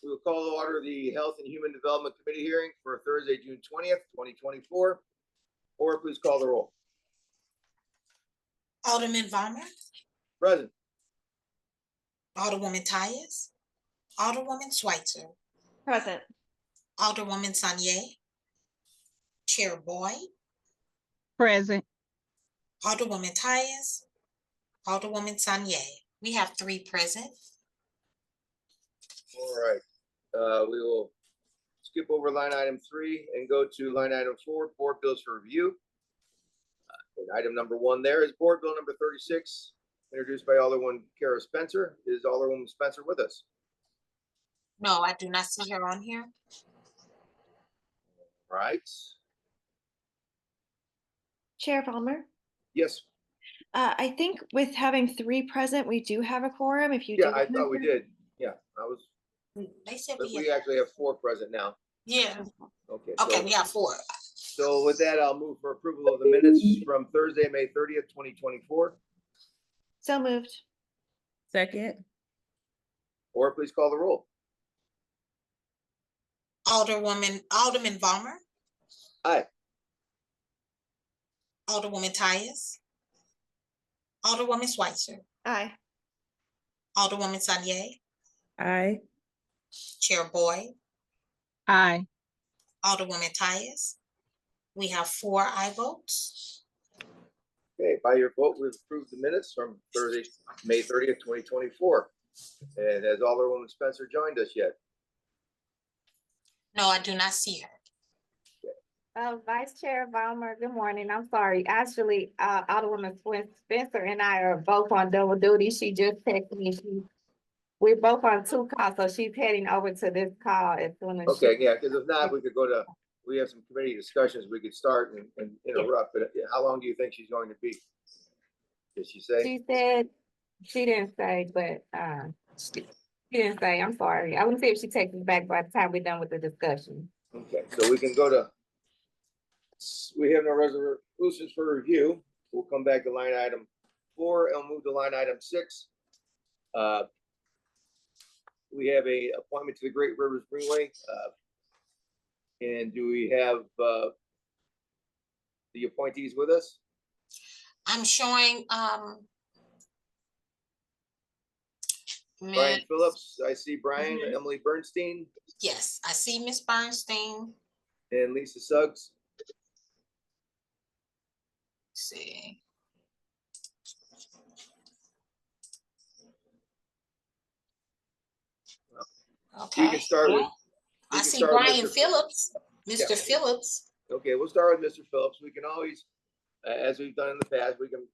We will call to order the Health and Human Development Committee hearing for Thursday, June 20th, 2024. Or please call the roll. Alderman Varmer, Present. Alderwoman Tyus, Alderwoman Schweitzer, Present. Alderwoman Sanier, Chair Boyd, Present. Alderwoman Tyus, Alderwoman Sanier. We have 3 present. All right. We will skip over line item 3 and go to line item 4, board bills for review. And item number 1 there is board bill number 36, introduced by Alderwoman Kara Spencer. Is Alderwoman Spencer with us? No, I do not see her on here. All right. Chair Palmer, Yes. I think with having 3 present, we do have a quorum. If you Yeah, do I thought we did. Yeah, They said but we we have, actually have 4 present now. yeah, Okay. okay, we have 4. So with that, I'll move for approval of the minutes from Thursday, May 30th, 2024. So moved. Second. Or please call the roll. Alderman Varmer, Aye. Alderwoman Tyus, Alderwoman Schweitzer, Aye. Alderwoman Sanier, Aye. Chair Boyd, Aye. Alderwoman Tyus. We have 4 aye votes. Okay, by your vote, we've approved the minutes from Thursday, May 30th, 2024. And has Alderwoman Spencer joined us yet? No, I do not see her. Vice Chair Balmer, good morning. I'm sorry. Actually, Alderwoman Spencer and I are both on double duty. She just texted me. We're both on 2 calls, so she's heading over to this call as soon as Okay, yeah, because if not, we could go to, we have some committee discussions we could start and interrupt. But how long do you think she's going to be? Did she say? she said, she didn't say, but she didn't say. I'm sorry. I want to see if she takes us back by the time we're done with the discussion. Okay, so we can go to, we have no resolutions for review. We'll come back to line item 4 and move to line item 6. We have a appointment to the Great Rivers Greenway. And do we have the appointees with us? I'm showing, Brian Phillips, I see Brian, Emily Bernstein, yes, I see Miss Bernstein. and Lisa Suggs. Let's see. We Okay. can start with. I see Brian Phillips, Mr. Yeah. Phillips. Okay, we'll start with Mr. Phillips. We can always, as we've done in the past, we can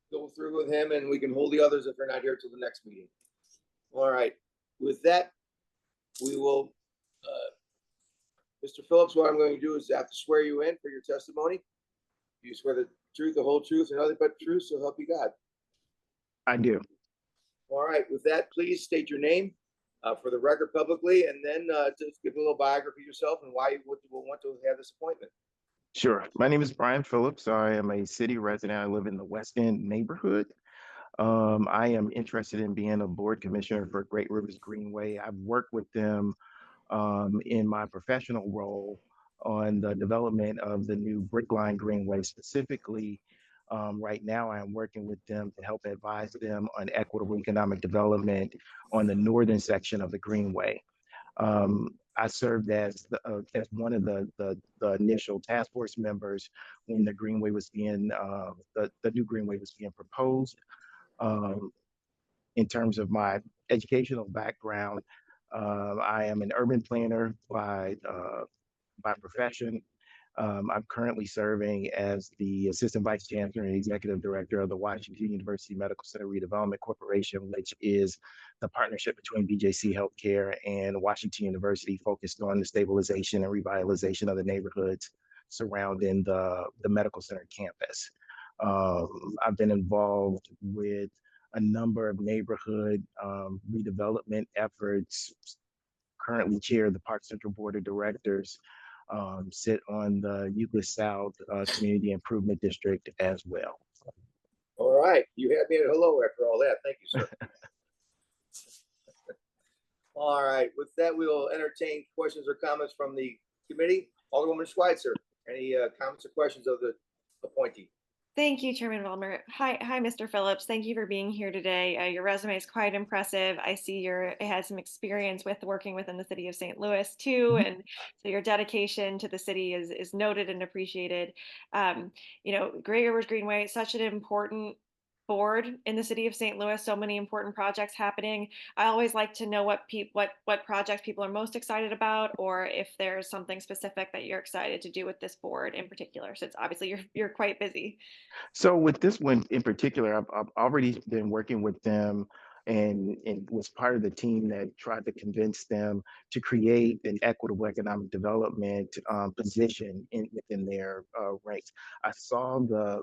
go through with him and we can hold the others if they're not here till the next meeting. All right, with that, we will, Mr. Phillips, what I'm going to do is have to swear you in for your testimony. You swear the truth, the whole truth, and nothing but the truth, so help you God. I do. All right, with that, please state your name for the record publicly, and then just give a little biography of yourself and why you would want to have this appointment. Sure. My name is Brian Phillips. I am a city resident. I live in the West End neighborhood. I am interested in being a board commissioner for Great Rivers Greenway. I've worked with them in my professional role on the development of the new Brickline Greenway. Specifically, right now I am working with them to help advise them on equitable economic development on the northern section of the Greenway. I served as one of the initial task force members when the Greenway was being the new Greenway was being proposed. In terms of my educational background, I am an urban planner by profession. I'm currently serving as the Assistant Vice Chancellor and Executive Director of the Washington University Medical Center Redevelopment Corporation, which is the partnership between BJC Healthcare and Washington University focused on the stabilization and revitalization of the neighborhoods surrounding the medical center campus. I've been involved with a number of neighborhood redevelopment efforts, currently chair the Park Central Board of Directors, sit on the Euclid South Community Improvement District as well. All right, you had me at hello after all that. Thank you, sir. All right, with that, we will entertain questions or comments from the committee. Alderwoman Schweitzer, any comments or questions of the appointee? Thank you, Chairman Ballmer. Hi, Mr. Phillips. Thank you for being here today. Your resume is quite impressive. I see it has some experience with working within the city of St. Louis too, Mhm. and so your dedication to the city is noted and appreciated. Great Rivers Greenway, such an important board in the city of St. Louis. So many important projects happening. I always like to know what projects people are most excited about, or if there's something specific that you're excited to do with this board in particular, since obviously you're quite busy. So with this one in particular, I've already been working with them and was part of the team that tried to convince them to create an equitable economic development position within their ranks. I saw the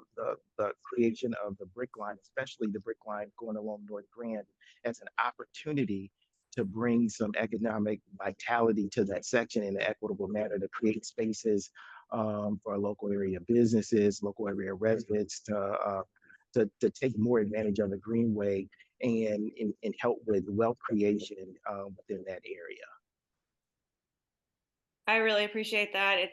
creation of the brick line, especially the brick line going along North Grand, as an opportunity to bring some economic vitality to that section in an equitable manner, to create spaces for local area businesses, local area residents to take more advantage of the Greenway and help with wealth creation within that area. I really appreciate that.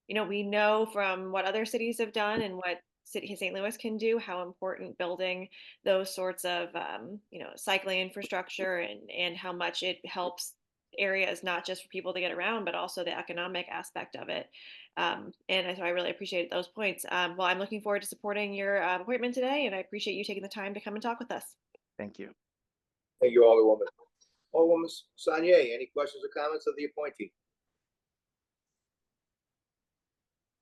We know from what other cities have done and what City of St. Louis can do, how important building those sorts of, cycling infrastructure and how much it helps areas, not just for people to get around, but also the economic aspect of it. And so I really appreciate those points. Well, I'm looking forward to supporting your appointment today, and I appreciate you taking the time to come and talk with us. Thank you. Thank you, Alderwoman. Alderwoman Sanye, any questions or comments of the appointee?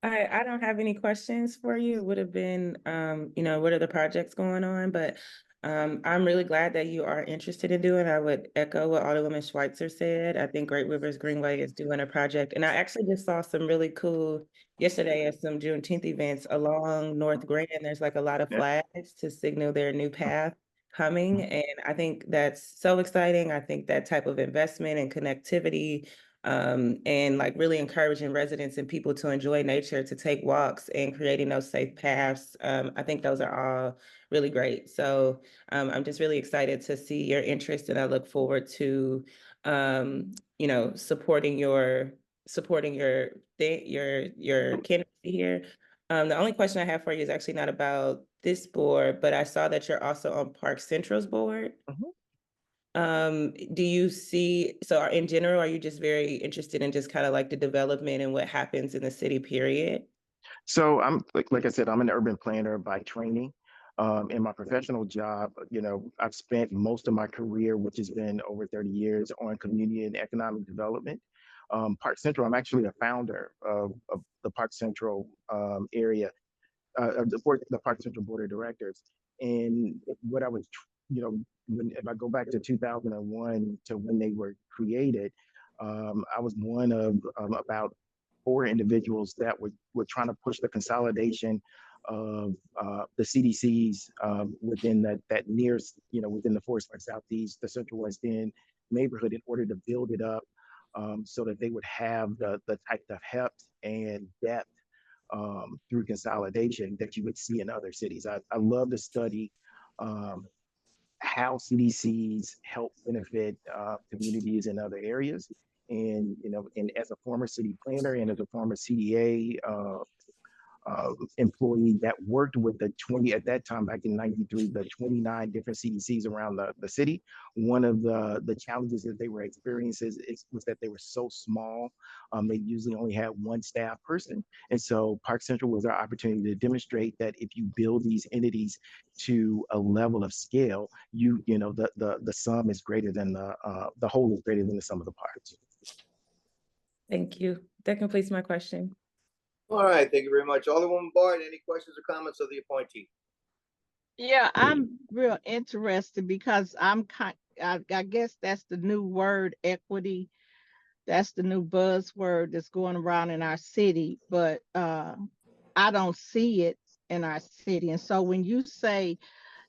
I don't have any questions for you. It would have been, what are the projects going on? But I'm really glad that you are interested in doing. I would echo what Alderwoman Schweitzer said. I think Great Rivers Greenway is doing a project. And I actually just saw some really cool yesterday at some Juneteenth events along North Grand. There's like a lot of Yeah. flags to signal their new path coming. And I think that's so exciting. I think that type of investment and connectivity and like really encouraging residents and people to enjoy nature, to take walks and creating those safe paths. I think those are all really great. So I'm just really excited to see your interest, and I look forward to, supporting your candidacy here. The only question I have for you is actually not about this board, but I saw that you're also on Park Central's board. Mhm. Do you see, so in general, are you just very interested in just kind of like the development and what happens in the city, period? So I'm like I said, I'm an urban planner by training. In my professional job, I've spent most of my career, which has been over 30 years, on community and economic development. Park Central, I'm actually a founder of the Park Central area, the Park Central Board of Directors. And what I was, if I go back to 2001 to when they were created, I was one of about 4 individuals that were trying to push the consolidation of the CDCs within that within the Forest Park Southeast, the Central West End neighborhood, in order to build it up so that they would have the type of heft and depth through consolidation that you would see in other cities. I love to study how CDCs help benefit communities in other areas. And as a former city planner and as a former CDA employee that worked with the 20, at that time back in 93, the 29 different CDCs around the city, one of the challenges that they were experiencing was that they were so small. They usually only had 1 staff person. And so Park Central was our opportunity to demonstrate that if you build these entities to a level of scale, the sum is greater than the whole is greater than the sum of the parts. Thank you. That completes my question. All right, thank you very much. Alderwoman Bard, any questions or comments of the appointee? Yeah, I'm real interested because I guess that's the new word, equity. That's the new buzzword that's going around in our city, but I don't see it in our city. And so when you say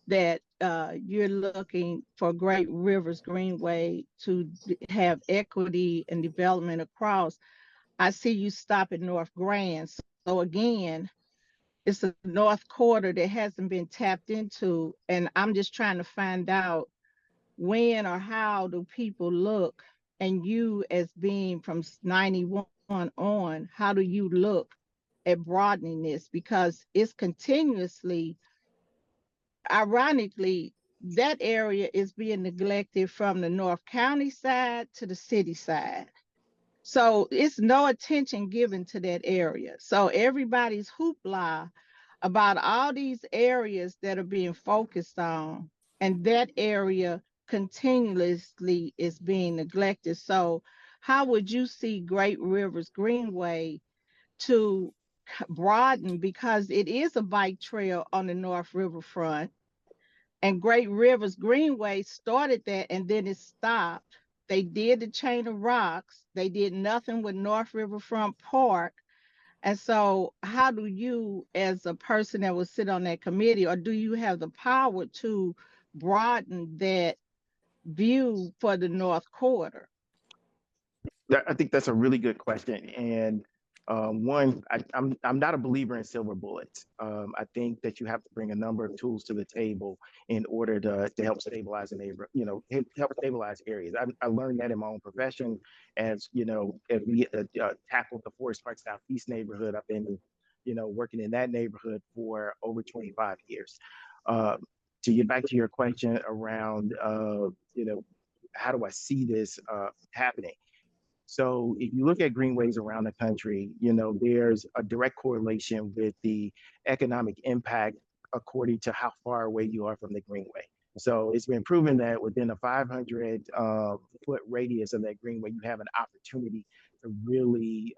that you're looking for Great Rivers Greenway to have equity and development across, I see you stop at North Grand. So again, it's a North Quarter that hasn't been tapped into, and I'm just trying to find out when or how do people look, and you as being from 91 on, how do you look at broadening this? Because it's continuously, ironically, that area is being neglected from the North County side to the city side. So it's no attention given to that area. So everybody's hoopla about all these areas that are being focused on, and that area continuously is being neglected. So how would you see Great Rivers Greenway to broaden, because it is a bike trail on the North Riverfront, and Great Rivers Greenway started that and then it stopped. They did the chain of rocks. They did nothing with North Riverfront Park. And so, how do you, as a person that will sit on that committee, or do you have the power to broaden that view for the North Quarter? I think that's a really good question. And one, I'm not a believer in silver bullets. I think that you have to bring a number of tools to the table in order to help stabilize a neighbor, help stabilize areas. I learned that in my own profession as, as we tackled the Forest Park Southeast neighborhood. I've been, working in that neighborhood for over 25 years. To get back to your question around, how do I see this happening? So if you look at greenways around the country, there's a direct correlation with the economic impact according to how far away you are from the greenway. So it's been proven that within a 500 foot radius of that greenway, you have an opportunity to really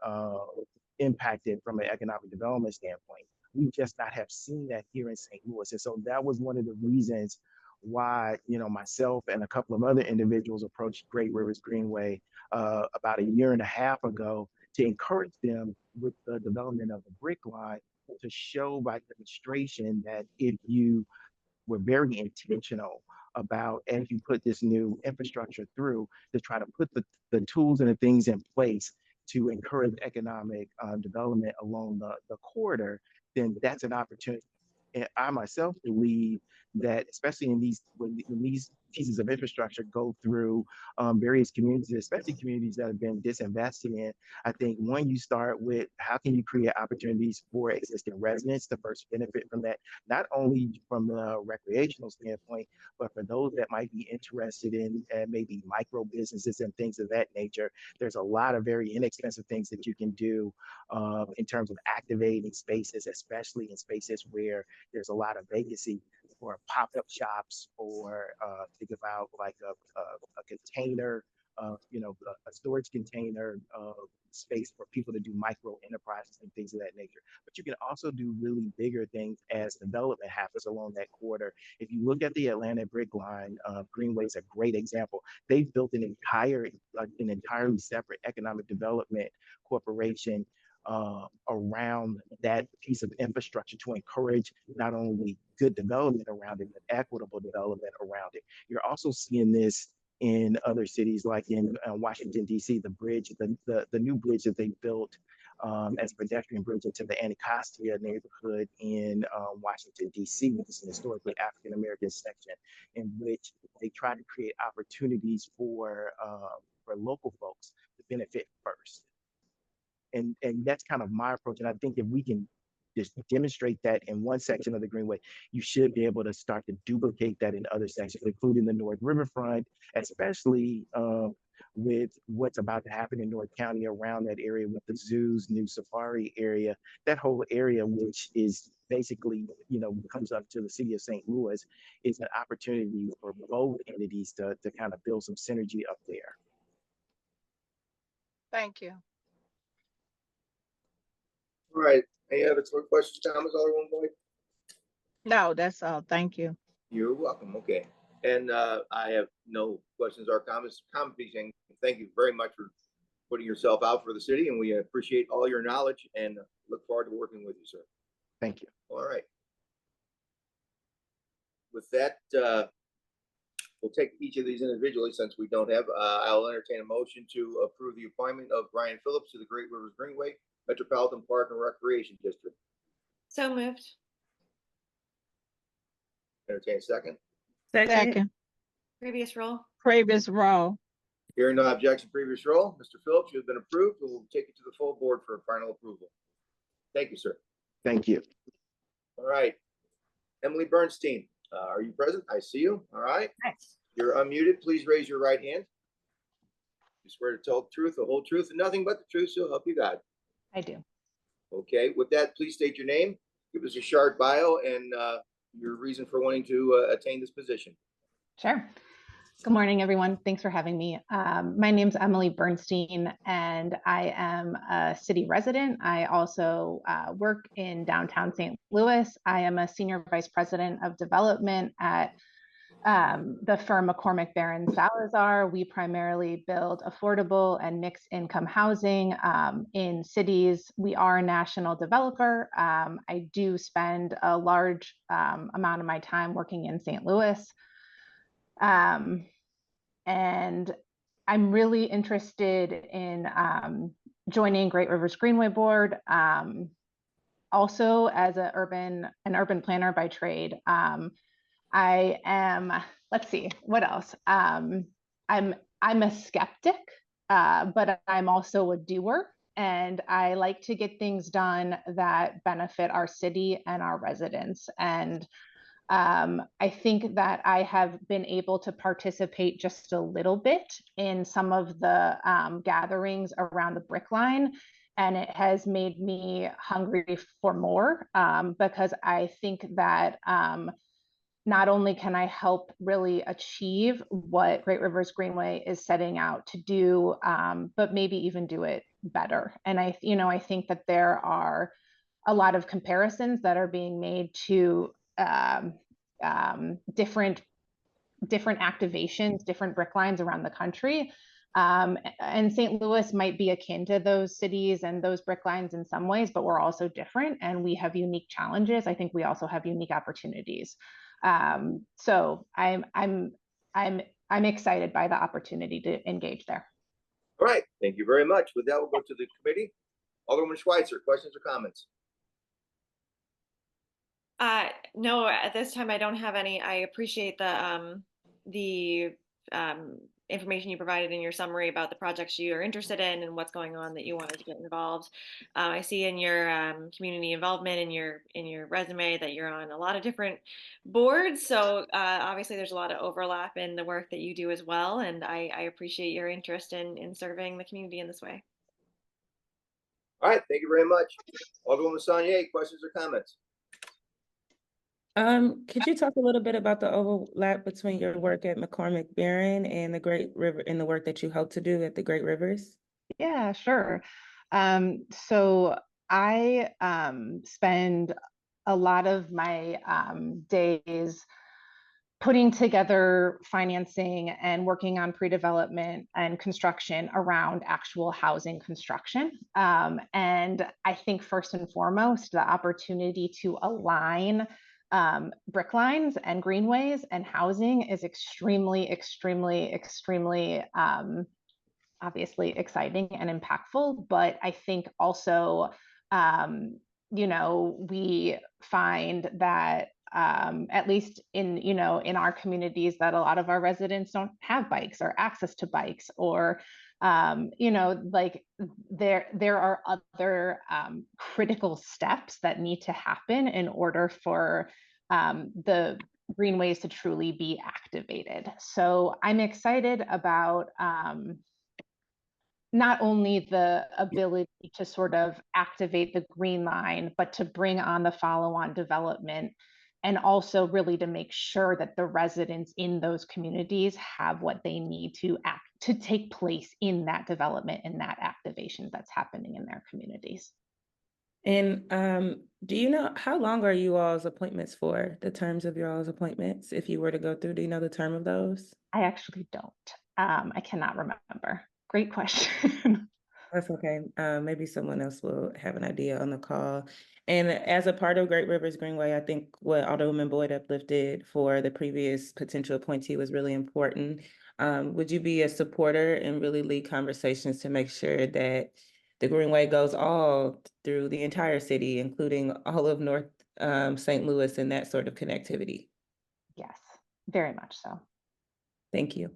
impact it from an economic development standpoint. We just not have seen that here in St. Louis. And so that was one of the reasons why, myself and a couple of other individuals approached Great Rivers Greenway about a year and a half ago to encourage them with the development of the brick line, to show by demonstration that if you were very intentional about, as you put this new infrastructure through, to try to put the tools and the things in place to encourage economic development along the corridor, then that's an opportunity. And I myself believe that, especially in when these pieces of infrastructure go through various communities, especially communities that have been disinvested in, I think one, you start with how can you create opportunities for existing residents to first benefit from that, not only from the recreational standpoint, but for those that might be interested in maybe micro businesses and things of that nature. There's a lot of very inexpensive things that you can do in terms of activating spaces, especially in spaces where there's a lot of vacancy, for pop-up shops, or think about like a container, a storage container space for people to do micro enterprises and things of that nature. But you can also do really bigger things as development happens along that corridor. If you look at the Atlanta Brick Line, Greenway is a great example. They've built an entirely separate economic development corporation around that piece of infrastructure to encourage not only good development around it, but equitable development around it. You're also seeing this in other cities, like in Washington, D.C., the bridge, the new bridge that they built as a pedestrian bridge into the Anacostia neighborhood in Washington, D.C., which is an historically African-American section, in which they try to create opportunities for local folks to benefit first. And that's kind of my approach. And I think if we can just demonstrate that in one section of the Greenway, you should be able to start to duplicate that in other sections, including the North Riverfront, especially with what's about to happen in North County around that area with the zoo's new safari area. That whole area, which is basically, comes up to the city of St. Louis, is an opportunity for both entities to kind of build some synergy up there. Thank you. All right, any other questions, comments, Alderman Boyd? No, that's all. Thank you. You're welcome. Okay. And I have no questions or comments. Saying thank you very much for putting yourself out for the city, and we appreciate all your knowledge and look forward to working with you, sir. Thank you. All right. With that, we'll take each of these individually since we don't have. I'll entertain a motion to approve the appointment of Brian Phillips to the Great Rivers Greenway Metropolitan Park and Recreation District. So moved. Entertain a second. Second. Previous role. Previous role. Hearing no objection, previous roll. Mr. Phillips, you've been approved. We'll take it to the full board for final approval. Thank you, sir. Thank you. All right. Emily Bernstein, are you present? I see you. All right. You're unmuted. Please raise your right hand. You swear to tell the truth, the whole truth, and nothing but the truth, so help you God. I do. Okay, with that, please state your name, give us a short bio, and your reason for wanting to attain this position. Sure. Good morning, everyone. Thanks for having me. My name's Emily Bernstein, and I am a city resident. I also work in downtown St. Louis. I am a senior vice president of development at the firm McCormick Barron Salazar. We primarily build affordable and mixed income housing in cities. We are a national developer. I do spend a large amount of my time working in St. Louis. And I'm really interested in joining Great Rivers Greenway Board. Also, as an urban planner by trade, I am. Let's see, what else? I'm a skeptic, but I'm also a doer, and I like to get things done that benefit our city and our residents. And I think that I have been able to participate just a little bit in some of the gatherings around the Brick Line, and it has made me hungry for more because I think that not only can I help really achieve what Great Rivers Greenway is setting out to do, but maybe even do it better. And I think that there are a lot of comparisons that are being made to different activations, different brick lines around the country. And St. Louis might be akin to those cities and those brick lines in some ways, but we're also different and we have unique challenges. I think we also have unique opportunities. So I'm excited by the opportunity to engage there. All right, thank you very much. With that, we'll go to the committee. Alderman Schweitzer, questions or comments? No, at this time I don't have any. I appreciate the information you provided in your summary about the projects you are interested in and what's going on that you wanted to get involved. I see in your community involvement in your resume that you're on a lot of different boards. So obviously there's a lot of overlap in the work that you do as well. And I appreciate your interest in serving the community in this way. All right, thank you very much. Alderwoman Saunier, questions or comments? Could you talk a little bit about the overlap between your work at McCormick Barron and the Great River and the work that you hope to do at the Great Rivers? Yeah, sure. So I spend a lot of my days putting together financing and working on pre-development and construction around actual housing construction. And I think first and foremost, the opportunity to align brick lines and greenways and housing is extremely obviously exciting and impactful. But I think also, we find that at least in our communities, that a lot of our residents don't have bikes or access to bikes, or like there are other critical steps that need to happen in order for the greenways to truly be activated. So I'm excited about not only the ability to sort of activate the green line, but to bring on the follow-on development, and also really to make sure that the residents in those communities have what they need to take place in that development and that activation that's happening in their communities. And do you know how long are you all's appointments for, the terms of your all's appointments? If you were to go through, do you know the term of those? I actually don't. I cannot remember. Great question. That's okay. Maybe someone else will have an idea on the call. And as a part of Great Rivers Greenway, I think what Alderwoman Boyd uplifted for the previous potential appointee was really important. Would you be a supporter and really lead conversations to make sure that the Greenway goes all through the entire city, including all of North St. Louis and that sort of connectivity? Yes, very much so. Thank you.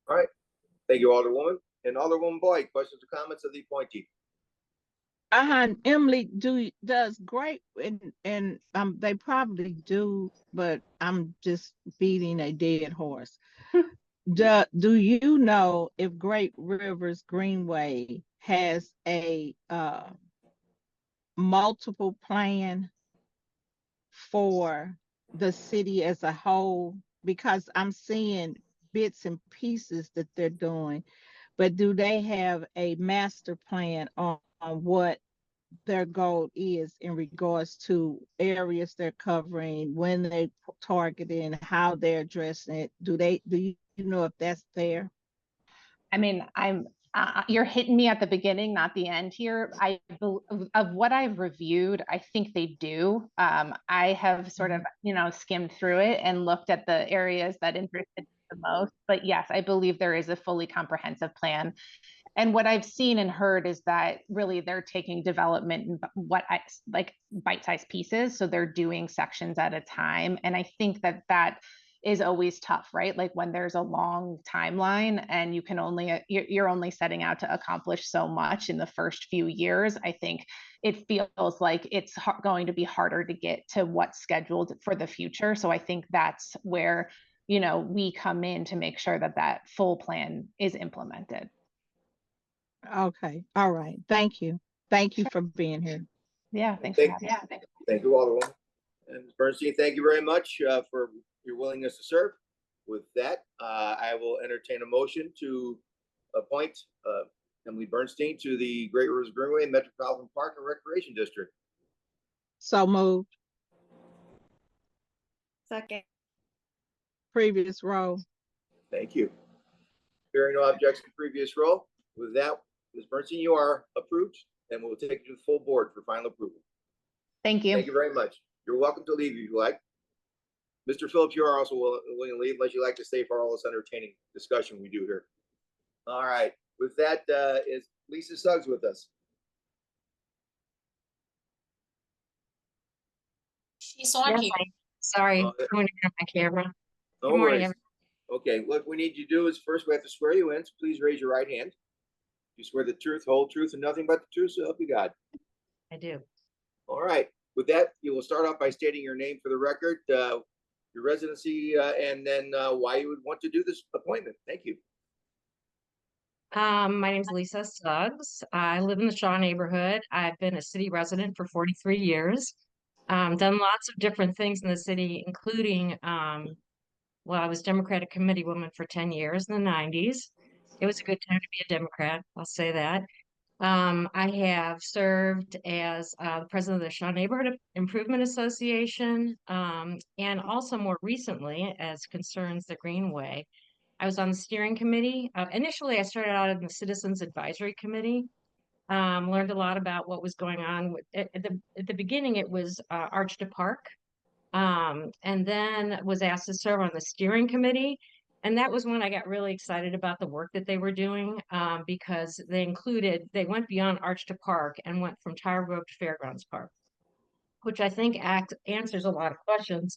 All right. Thank you, Alderwoman. And Alderwoman Boyd, questions or comments of the appointee? Emily, does Great and they probably do, but I'm just beating a dead horse. Do you know if Great Rivers Greenway has a multiple plan for the city as a whole? Because I'm seeing bits and pieces that they're doing, but do they have a master plan on what their goal is in regards to areas they're covering, when they targeting, how they're addressing it? Do you know if that's there? I mean, you're hitting me at the beginning, not the end here. Of what I've reviewed, I think they do. I have sort of, skimmed through it and looked at the areas that interested me the most. But yes, I believe there is a fully comprehensive plan. And what I've seen and heard is that really they're taking development in like bite-sized pieces. So they're doing sections at a time. And I think that is always tough, right? Like when there's a long timeline and you're only setting out to accomplish so much in the first few years. I think it feels like it's going to be harder to get to what's scheduled for the future. So I think that's where, we come in to make sure that full plan is implemented. Okay. All right. Thank you. Thank you for being here. Yeah. Thanks for having me. Thank you, Alderwoman. And Ms. Bernstein, thank you very much for your willingness to serve. With that, I will entertain a motion to appoint Emily Bernstein to the Great Rivers Greenway Metropolitan Park and Recreation District. So moved. Second. Previous row. Thank you. Hearing no objection to previous roll. With that, Ms. Bernstein, you are approved, and we'll take you to the full board for final approval. Thank you. Thank you very much. You're welcome to leave if you like. Mr. Phillips, you are also willing to leave unless you like to stay for all this entertaining discussion we do here. All right. With that, is Lisa Suggs with us? She's on here. Sorry, Oh, yeah. going to grab my camera. No Good morning, worries. Okay, what we need you to do is first we have to swear you in. So please raise your right hand. You swear the truth, whole truth, and nothing but the truth, so help you God. I do. All right. With that, you will start off by stating your name for the record, your residency, and then why you would want to do this appointment. Thank you. My name is Lisa Suggs. I live in the Shaw neighborhood. I've been a city resident for 43 years. Done lots of different things in the city, including, well, I was Democratic committee woman for 10 years in the 90s. It was a good time to be a Democrat, I'll say that. I have served as the president of the Shaw Neighborhood Improvement Association, and also more recently, as concerns the Greenway. I was on the steering committee. Initially, I started out in the Citizens Advisory Committee. Learned a lot about what was going on. At the beginning, it was Arch to Park, and then was asked to serve on the steering committee. And that was when I got really excited about the work that they were doing, because they went beyond Arch to Park and went from Tower Grove to Fairgrounds Park, which I think answers a lot of questions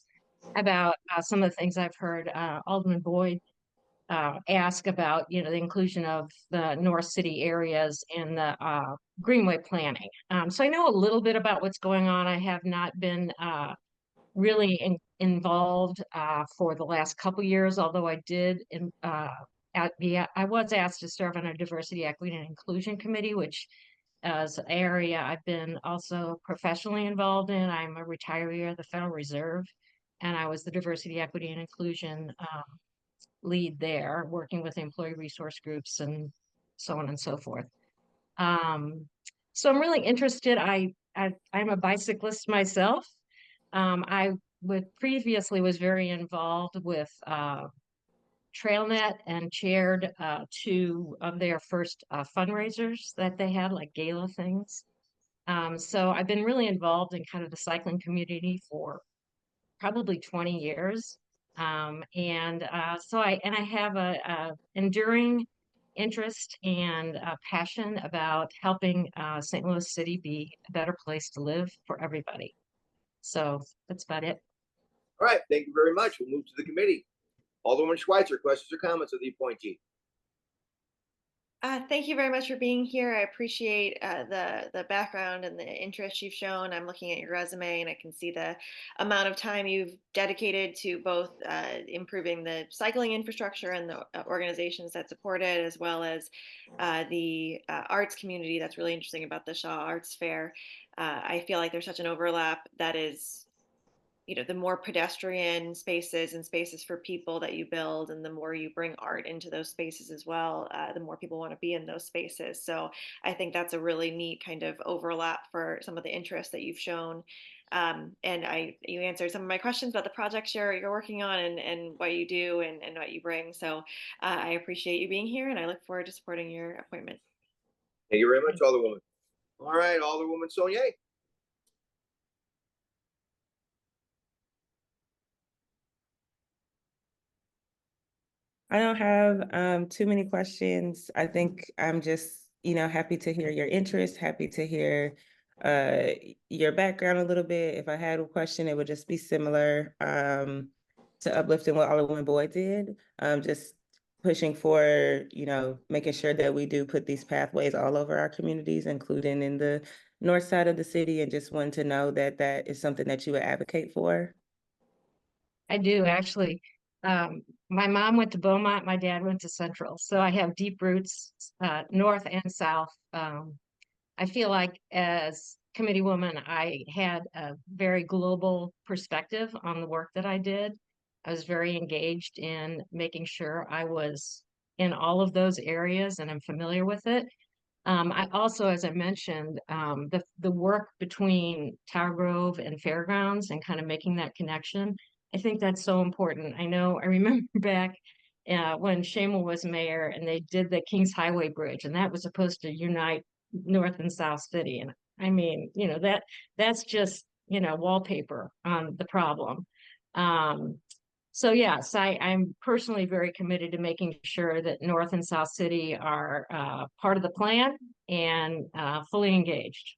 about some of the things I've heard Alderman Boyd ask about, the inclusion of the North City areas in the Greenway planning. So I know a little bit about what's going on. I have not been really involved for the last couple years, although I did I was asked to serve on a diversity, equity, and inclusion committee, which is an area I've been also professionally involved in. I'm a retiree of the Federal Reserve, and I was the diversity, equity, and inclusion lead there, working with employee resource groups and so on and so forth. So I'm really interested. I'm a bicyclist myself. I previously was very involved with TrailNet and chaired two of their first fundraisers that they had, like gala things. So I've been really involved in kind of the cycling community for probably 20 years. So I have a enduring interest and passion about helping St. Louis City be a better place to live for everybody. So that's about it. All right. Thank you very much. We'll move to the committee. Alderwoman Schweitzer, questions or comments of the appointee? Thank you very much for being here. I appreciate the background and the interest you've shown. I'm looking at your resume and I can see the amount of time you've dedicated to both improving the cycling infrastructure and the organizations that support it, as well as the arts community. That's really interesting about the Shaw Arts Fair. I feel like there's such an overlap that is, the more pedestrian spaces and spaces for people that you build, and the more you bring art into those spaces as well, the more people want to be in those spaces. So I think that's a really neat kind of overlap for some of the interests that you've shown. And you answered some of my questions about the projects you're working on, and what you do, and what you bring. So I appreciate you being here, and I look forward to supporting your appointment. Thank you very much, Alderwoman. All right, Alderwoman Saulnier. I don't have too many questions. I think I'm just, happy to hear your interest, happy to hear your background a little bit. If I had a question, it would just be similar to uplifting what Alderwoman Boyd did. Just pushing for, making sure that we do put these pathways all over our communities, including in the north side of the city, and just want to know that that is something that you would advocate for. I do actually. My mom went to Beaumont, my dad went to Central, so I have deep roots north and south. I feel like as committee woman, I had a very global perspective on the work that I did. I was very engaged in making sure I was in all of those areas and I'm familiar with it. I also, as I mentioned, the work between Tower Grove and Fairgrounds and kind of making that connection, I think that's so important. I remember back when Shamel was mayor and they did the Kings Highway Bridge, and that was supposed to unite North and South City. And I mean, that's just, wallpaper on the problem. So yes, I'm personally very committed to making sure that North and South City are part of the plan and fully engaged.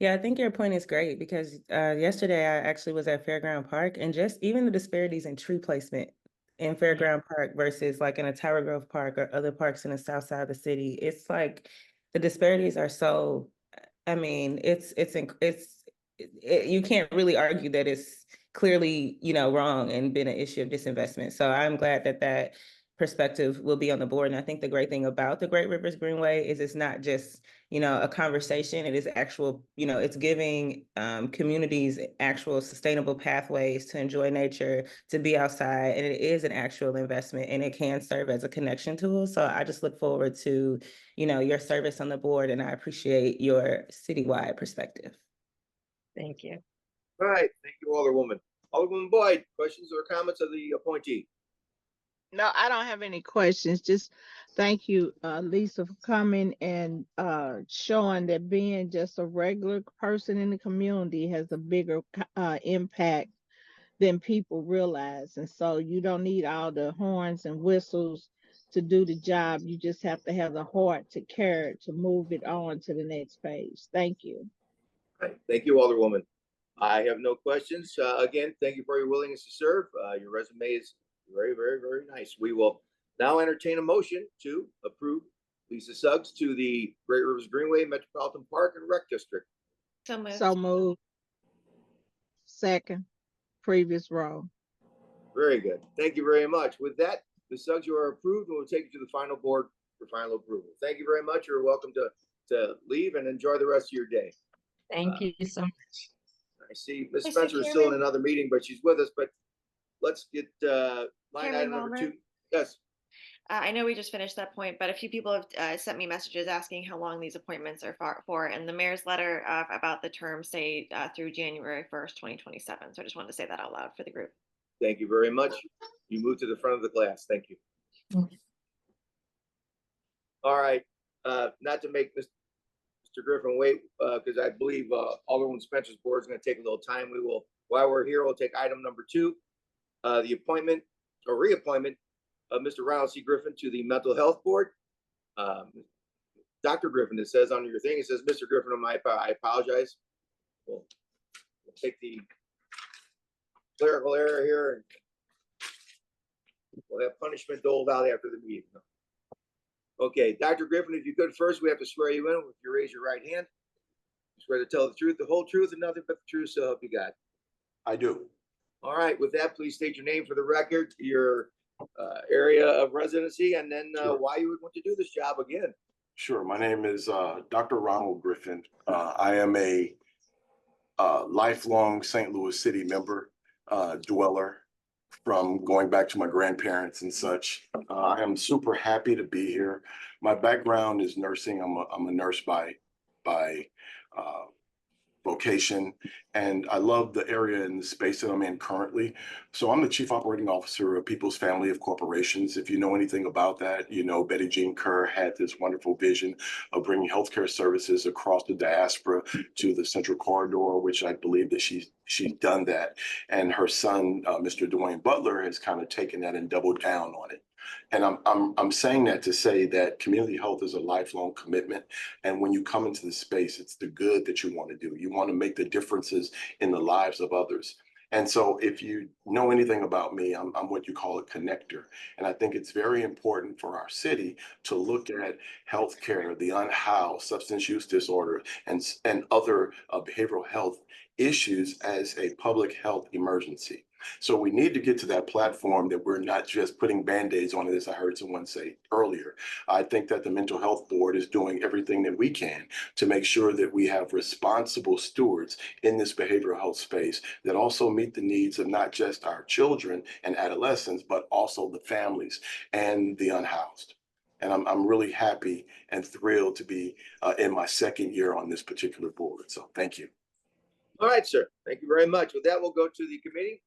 Yeah, I think your point is great because yesterday I actually was at Fairground Park, and just even the disparities in tree placement in Fairground Park versus like in a Tower Grove Park or other parks in the south side of the city, it's like the disparities are so, I mean, you can't really argue that it's clearly, wrong and been an issue of disinvestment. So I'm glad that that perspective will be on the board. And I think the great thing about the Great Rivers Greenway is it's not just, a conversation. It is actual, it's giving communities actual sustainable pathways to enjoy nature, to be outside. And it is an actual investment, and it can serve as a connection tool. So I just look forward to, your service on the board, and I appreciate your citywide perspective. Thank you. All right, thank you, Alderwoman. Alderwoman Boyd, questions or comments of the appointee? No, I don't have any questions. Just thank you, Lisa, for coming and showing that being just a regular person in the community has a bigger impact than people realize. And so you don't need all the horns and whistles to do the job. You just have to have the heart to care to move it on to the next page. Thank you. All right, thank you, Alderwoman. I have no questions. Again, thank you for your willingness to serve. Your resume is very, very, very nice. We will now entertain a motion to approve Lisa Suggs to the Great Rivers Greenway Metropolitan Park and Rec District. So moved. So moved. Second, previous row. Very good. Thank you very much. With that, Ms. Suggs, you are approved, and we'll take you to the final board for final approval. Thank you very much. You're welcome to leave and enjoy the rest of your day. Thank you so much. I see Ms. Mr. Spencer is still in Chairman. another meeting, but she's with us. But let's get line Chairman item number Ballmer? 2. Yes. I know we just finished that point, but a few people have sent me messages asking how long these appointments are for, and the mayor's letter about the term say through January 1st, 2027. So I just wanted to say that out loud for the group. Thank you very much. You move to the front of the class. Thank you. Okay. All right. Not to make Mr. Griffin wait, because I believe Alderman Spencer's board is going to take a little time. We will, while we're here, we'll take item number 2, the appointment or reappointment of Mr. Ronald C. Griffin to the Mental Health Board. Dr. Griffin, it says on your thing, it says Mr. Griffin. I apologize. We'll take the clerical error here and We'll have punishment doled out after the meeting. Okay, Dr. Griffin, if you could first, we have to swear you in. If you raise your right hand, swear to tell the truth, the whole truth, and nothing but the truth, so help you God. I do. All right, with that, please state your name for the record, your area of residency, and then Sure. why you would want to do this job again. Sure. My name is Dr. Ronald Griffin. I am a lifelong St. Louis City member, dweller from going back to my grandparents and such. I am super happy to be here. My background is nursing. I'm a nurse by vocation, and I love the area and the space that I'm in currently. So I'm the Chief Operating Officer of People's Family of Corporations. If you know anything about that, you know Betty Jean Kerr had this wonderful vision of bringing healthcare services across the diaspora to the Central Corridor, which I believe that she's done that. And her son, Mr. Dwayne Butler, has kind of taken that and doubled down on it. And I'm saying that to say that community health is a lifelong commitment. And when you come into the space, it's the good that you want to do. You want to make the differences in the lives of others. And so if you know anything about me, I'm what you call a connector. And I think it's very important for our city to look at healthcare, the unhoused, substance use disorder, and other behavioral health issues as a public health emergency. So we need to get to that platform that we're not just putting Band-Aids on it, as I heard someone say earlier. I think that the Mental Health Board is doing everything that we can to make sure that we have responsible stewards in this behavioral health space that also meet the needs of not just our children and adolescents, but also the families and the unhoused. And I'm really happy and thrilled to be in my second year on this particular board. So thank you. All right, sir. Thank you very much. With that, we'll go to the committee.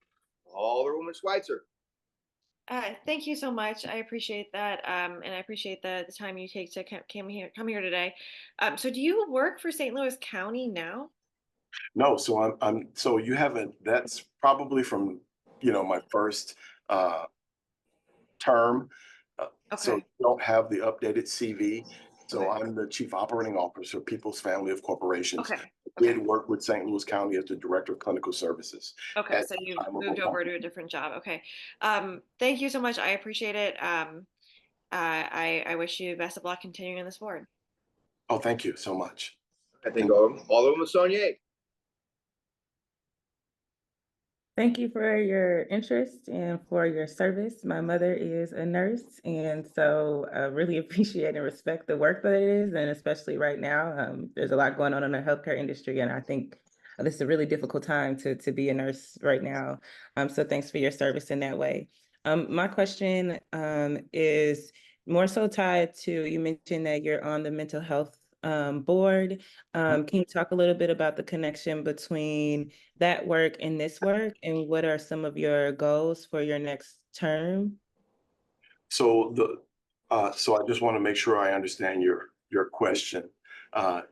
Alderwoman Schweitzer. Thank you so much. I appreciate that. And I appreciate the time you take to come here today. So do you work for St. Louis County now? No, so so you haven't, that's probably from, my first term. So Okay. you don't have the updated CV. So Okay. I'm the Chief Operating Officer of People's Family of Corporations. Okay. Did work with St. Louis County as the Director of Clinical Services. Okay, at so the you time of moved over appointment. to a different job. Okay. Thank you so much. I appreciate it. I wish you best of luck continuing on this board. Oh, thank you so much. I think Alderwoman Saunier. Thank you for your interest and for your service. My mother is a nurse, and so I really appreciate and respect the work that it is, and especially right now, there's a lot going on in the healthcare industry, and I think this is a really difficult time to be a nurse right now. So thanks for your service in that way. My question is more so tied to, you mentioned that you're on the mental health board. Can you talk a little bit about the connection between that work and this work, and what are some of your goals for your next term? So so I just want to make sure I understand your question.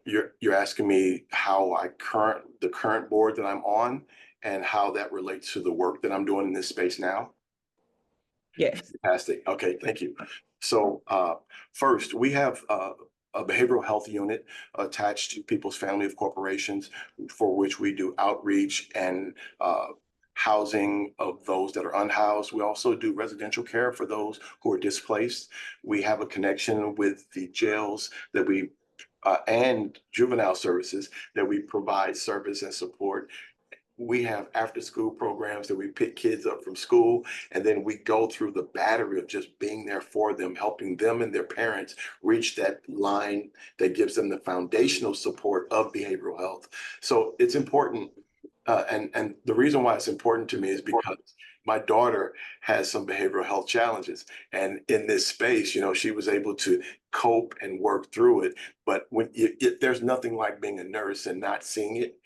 You're asking me how the current board that I'm on and how that relates to the work that I'm doing in this space now. Yes. Fantastic. Okay, thank you. So first, we have a behavioral health unit attached to People's Family of Corporations, for which we do outreach and housing of those that are unhoused. We also do residential care for those who are displaced. We have a connection with the jails that we and juvenile services that we provide service and support. We have after school programs that we pick kids up from school, and then we go through the battery of just being there for them, helping them and their parents reach that line that gives them the foundational support of behavioral health. So it's important. And the reason why it's important to me is because my daughter has some behavioral health challenges. And in this space, she was able to cope and work through it. But when there's nothing like being a nurse and not seeing it.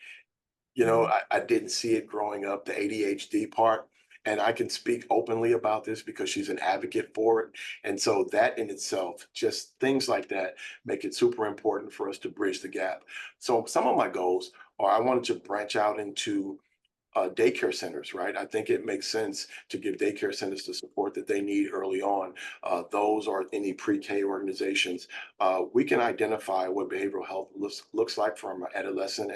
I didn't see it growing up, the ADHD part. And I can speak openly about this because she's an advocate for it. And so that in itself, just things like that, make it super important for us to bridge the gap. So some of my goals are I wanted to branch out into daycare centers, right? I think it makes sense to give daycare centers the support that they need early on. Those are any pre-K organizations. We can identify what behavioral health looks like from an adolescent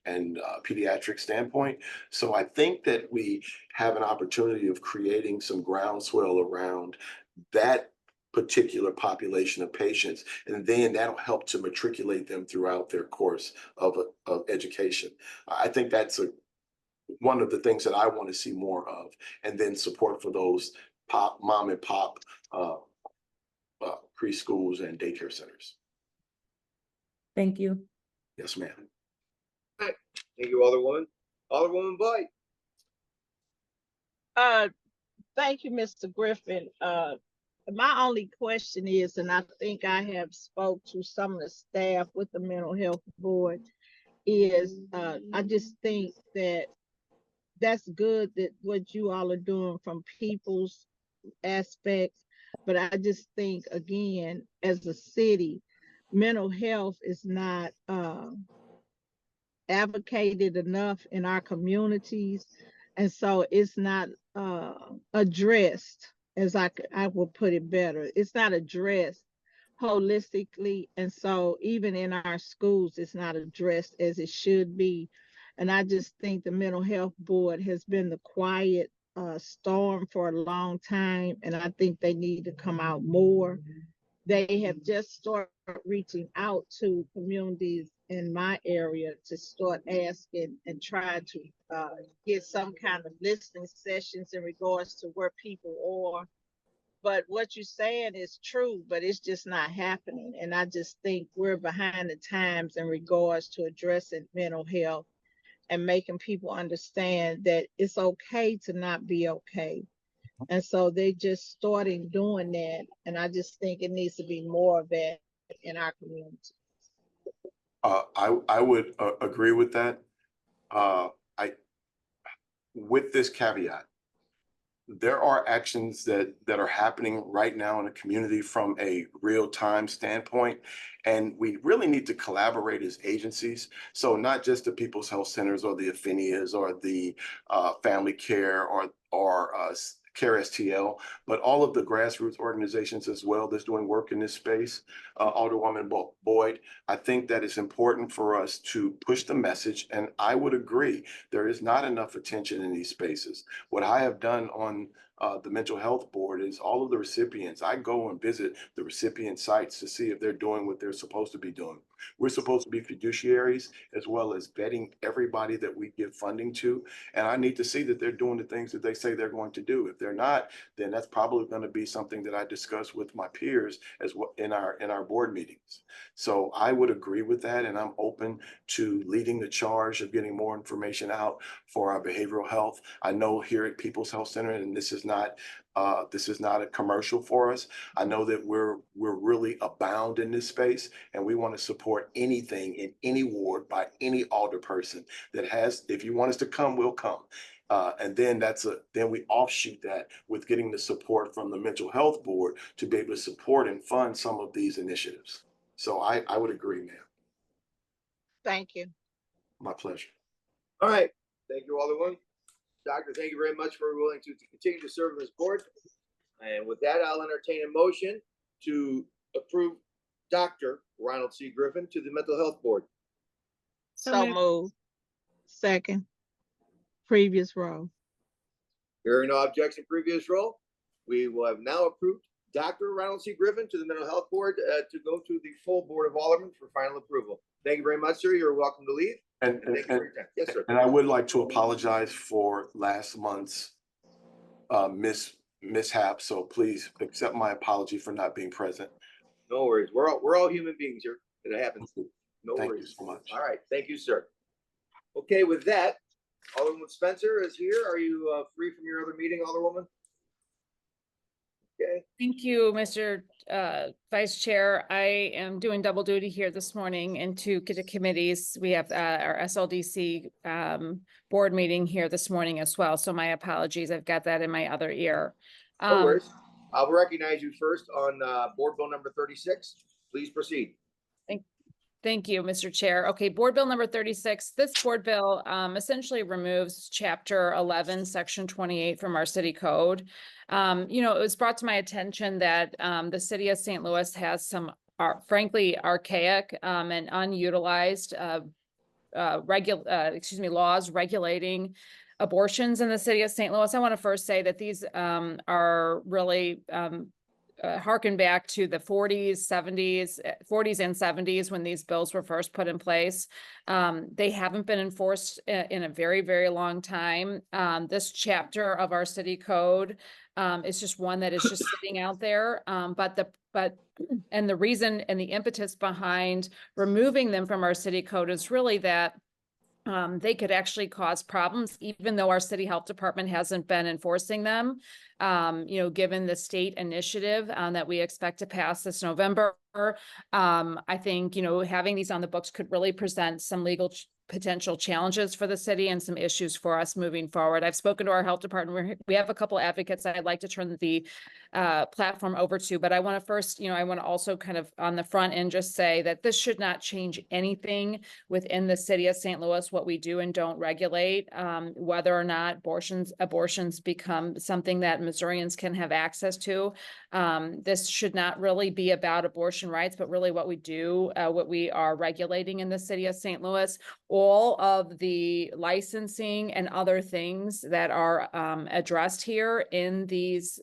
and pediatric standpoint. So I think that we have an opportunity of creating some groundswell around that particular population of patients, and then that'll help to matriculate them throughout their course of education. I think that's one of the things that I want to see more of, and then support for those mom and pop preschools and daycare centers. Thank you. Yes, ma'am. Thank you, Alderwoman. Alderwoman Blight. Thank you, Mr. Griffin. My only question is, and I think I have spoke to some of the staff with the mental health board, is I just think that that's good that what you all are doing from people's aspects, but I just think, again, as a city, mental health is not advocated enough in our communities, and so it's not addressed, as I will put it better. It's not addressed holistically, and so even in our schools, it's not addressed as it should be. And I just think the mental health board has been the quiet storm for a long time, and I think they need to come out more. They have just started reaching out to communities in my area to start asking and try to get some kind of listening sessions in regards to where people are. But what you're saying is true, but it's just not happening. And I just think we're behind the times in regards to addressing mental health and making people understand that it's okay to not be okay. And so they just starting doing that. And I just think it needs to be more of that in our community. I would agree with that. With this caveat, there are actions that are happening right now in the community from a real-time standpoint, and we really need to collaborate as agencies. So not just the People's Health Centers or the Afinias or the Family Care or Care STL, but all of the grassroots organizations as well that's doing work in this space. Alderwoman Boyd, I think that it's important for us to push the message, and I would agree, there is not enough attention in these spaces. What I have done on the mental health board is all of the recipients, I go and visit the recipient sites to see if they're doing what they're supposed to be doing. We're supposed to be fiduciaries as well as vetting everybody that we give funding to. And I need to see that they're doing the things that they say they're going to do. If they're not, then that's probably going to be something that I discuss with my peers as well in our board meetings. So I would agree with that. And I'm open to leading the charge of getting more information out for our behavioral health. I know here at People's Health Center, and this is not a commercial for us. I know that we're really abound in this space, and we want to support anything in any ward by any alder person that has, if you want us to come, we'll come. And then then we offshoot that with getting the support from the mental health board to be able to support and fund some of these initiatives. So I would agree, ma'am. Thank you. My pleasure. All right. Thank you, Alderwoman. Doctor, thank you very much for willing to continue to serve on this board. And with that, I'll entertain a motion to approve Dr. Ronald C. Griffin to the Mental Health Board. So moved. Second. Previous row. Hearing no objection, previous roll, we will have now approved Dr. Ronald C. Griffin to the Mental Health Board to go to the full Board of Aldermen for final approval. Thank you very much, sir. You're welcome to leave. And Thank you for your time. Yes, sir. And I would like to apologize for last month's mishap. So please accept my apology for not being present. No worries. We're all human beings here. It happens. No Thank worries. you so much. All right. Thank you, sir. Okay, with that, Alderwoman Spencer is here. Are you free from your other meeting, Alderwoman? Okay. Thank you, Mr. Vice Chair. I am doing double duty here this morning in two committees. We have our SLDC board meeting here this morning as well. So my apologies. I've got that in my other ear. No worries. I'll recognize you first on Board Bill number 36. Please proceed. Thank you, Mr. Chair. Okay, Board Bill number 36. This board bill essentially removes Chapter 11, Section 28 from our city code. You know, it was brought to my attention that the city of St. Louis has some frankly archaic and unutilized laws regulating abortions in the city of St. Louis. I want to first say that these are really harken back to the 40s and 70s when these bills were first put in place. They haven't been enforced in a very, very long time. This chapter of our city code is just one that is just sitting out there. And the reason and the impetus behind removing them from our city code is really that they could actually cause problems, even though our city health department hasn't been enforcing them. You know, given the state initiative that we expect to pass this November, I think, you know, having these on the books could really present some legal potential challenges for the city and some issues for us moving forward. I've spoken to our health department. We have a couple advocates I'd like to turn the platform over to, but I want to first, you know, I want to also kind of on the front end just say that this should not change anything within the city of St. Louis, what we do and don't regulate, whether or not abortions become something that Missourians can have access to. This should not really be about abortion rights, but really what we do, what we are regulating in the city of St. Louis. All of the licensing and other things that are addressed here in these